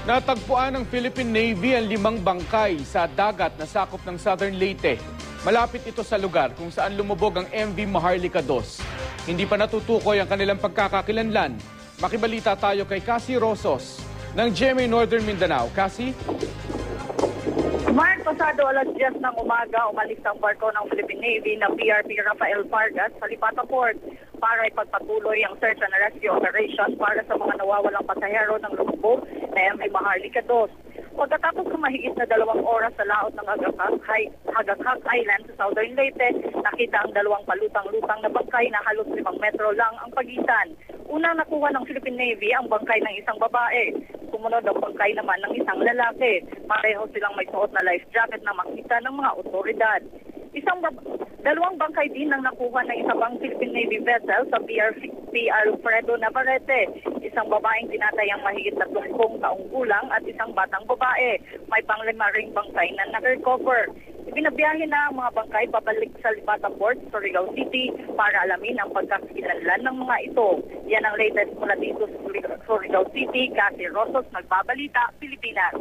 Natagpuan ng Philippine Navy ang 5 bangkay sa dagat na sakop ng Southern Leyte. Malapit ito sa lugar kung saan lumubog ang MV Maharlika 2. Hindi pa natutukoy ang kanilang pagkakakilanlan. Makibalita tayo kay Cassie Rosos ng GMA Northern Mindanao. Cassie? Mark, pasado alas 10 ng umaga, umalis ang barko ng Philippine Navy na PRP Rafael Vargas sa Lipata Port para ipagpatuloy ang search and rescue operation para sa mga nawawalang pasahero ng lumubog na MV Maharlika 2. Pagkatapos ng mahigit na 2 oras sa laot ng Hagakak Island sa Southern Leyte, nakita ang 2 palutang-lutang na bangkay na halos 5 metro lang ang pagitan. Unang nakuha ng Philippine Navy ang bangkay ng isang babae. Sumunod ang bangkay naman ng isang lalaki. Pareho silang may suot na life jacket na makita ng mga otoridad. 2 bangkay din ang nakuha ng isa pang Philippine Navy vessel sa PRP Alfredo Navarrete. Isang babaeng tinatayang mahigit 30 taong gulang at isang batang babae. May pang-5 ring bangkay na na-recover. Ibinabiyahe na ang mga bangkay pabalik sa Lipata Port, Surigao City para alamin ang pagkakakilanlan ng mga ito. Yan ang latest mula dito sa Surigao City. Cassie Rosos, Nagbabalita, Pilipinas.